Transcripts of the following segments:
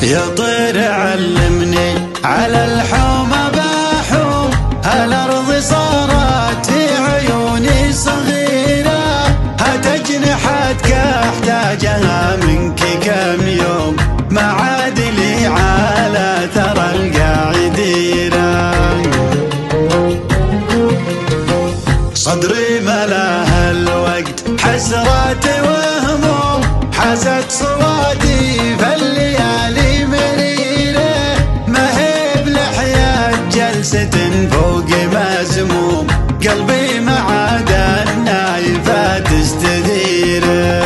يا طير علمني على الحومة بحوم، هالأرض صارت في عيوني صغيرة، هات أجنحتك أحتاجها منك كم يوم، ما عاد لي على ثرى القاعديرة. صدري ملاه الوقت حسرات وهموم، حازت صوادي فالليالي مريرة، ما هي بلحية جلسة فوق مزموم، قلبي ما عاد النايفة تستديره.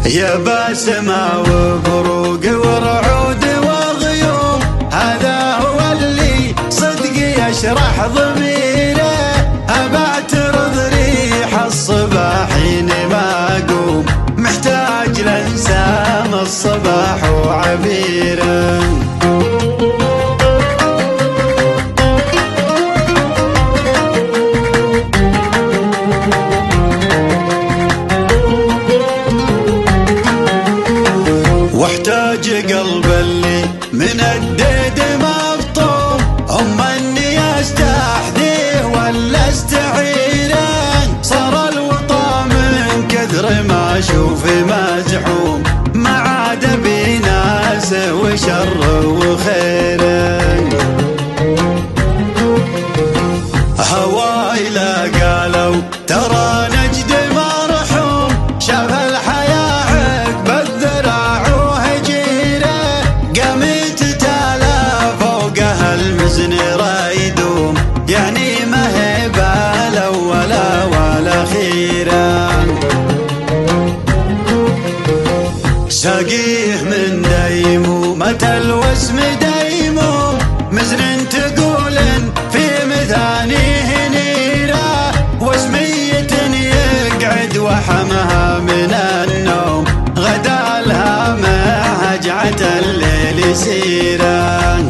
يا باسمة وبروق ورعود وغيوم، هذا هو اللي صدق يشرح ضميره، أبعترض ريح الصباح حين ما أقوم، محتاج لانسام الصباح وعبيره. واحتاج قلب اللي من الديد مبطوم، أما اني استحذيه ولا استعيره، صار الوطا من كثر ما اشوف مزحوم، ما عاد بناس وشر وخيره. هواي لا قالوا ترى نجد مرحوم، شاف الحياة عقب الذراع وهجيره، قامت تالا فوقها المزن رايدوم، يعني ما هي بالاولى ولا خيره. ساقيه من ديمومة الوسم ديموم، مزن تقولن في مذانيه نيره، وسمية يقعد وحمها من النوم، غدا لها مع هجعة الليل سيره.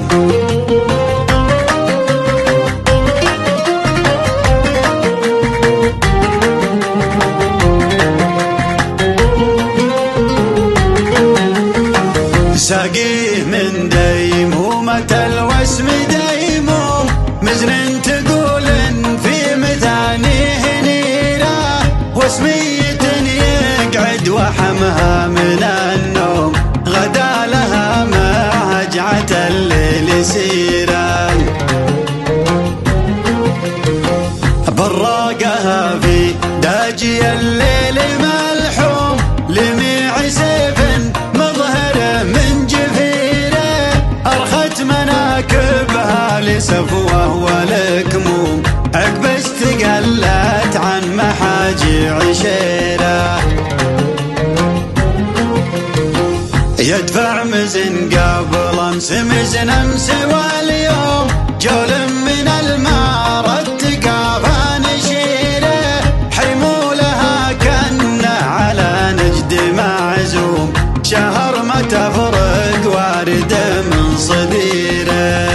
ساقيه من ديمومة الوسم ديموم، مزن تقولن في مذانيه نيره، وسمية يقعد وحمها من النوم، غدا لها مع هجعة الليل سيره. براقها في داجي الليل ملحوم، لميع سيف مظهره من جفيره، أرخت مناكبها لسفوه والكموم، عقب استقلت عن محاجي عشيره. يدفع مزن قبل امس مزن امس واليوم، جول من المار التقافى نشيره، حمولها كنه على نجد معزوم، شهر ما تفرق وارد من صديره.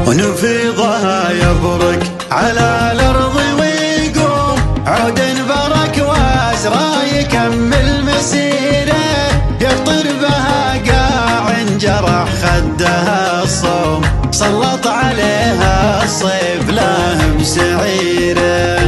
ونفيضها يبرك على الأرض ويقوم، عود برك وازرى يكمل مسيره، يقطر بها قاع جرح خدها الصوم، سلط عليها الصيف لاهم سعيره.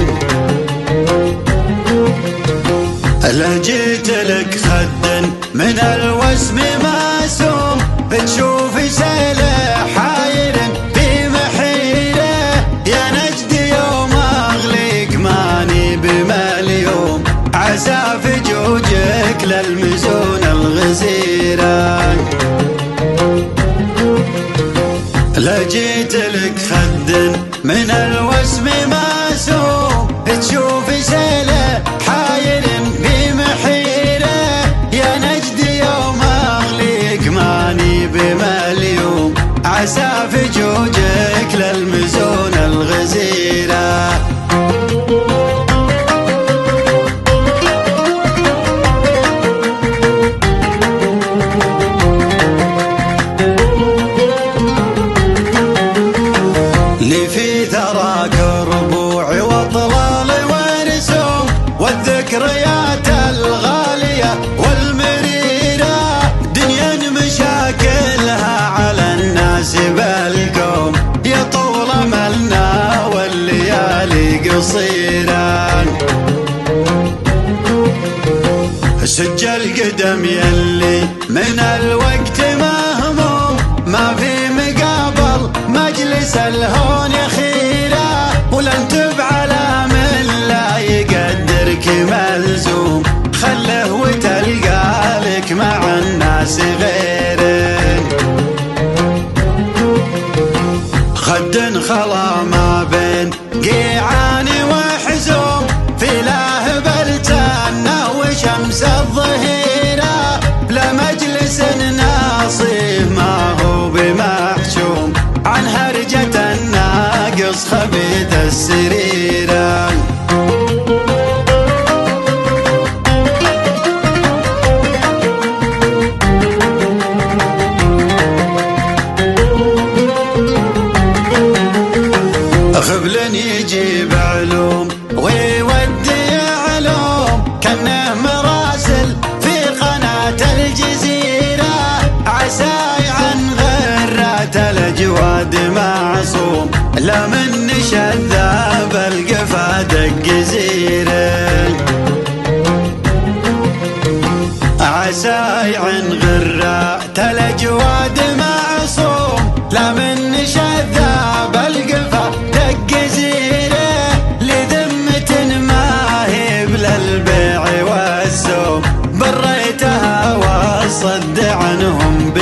لجيت لك خد من الوسم ماسوم، بتشوفي سيله حاير في محيره، يا نجد يوم اغلق ماني بمليوم، عسى في جوجك للمزون الغزيره. لجيت لك خد من الوسم ماسوم، تشوفي سيله حاير في محيره، يا نجد يوم اغلق ماني الوقت مهموم ما في مقابل مجلس الهون خيره، ولن تبعلى من لا يقدرك ملزوم، خله وتلقى لك مع الناس غيره. خد خلا ما بين قيعان وحزوم، في لهب الجنة وشمس الظهيرة، لمجلس ناصيه ما هو بمحشوم، عن هرجة الناقص خبيث السريرة. خبل يجيب علوم ويودي علوم، كانه مراسل في قناة الجزيرة، عساي عن غرات الأجواد معصوم، لا من شذاب القفا دق زيره. عساي عن غرات الأجواد معصوم، لا من شذاب القفا دق زيره، لذمة ما هي بلا البيع والسوم، بريتها والصد عنهم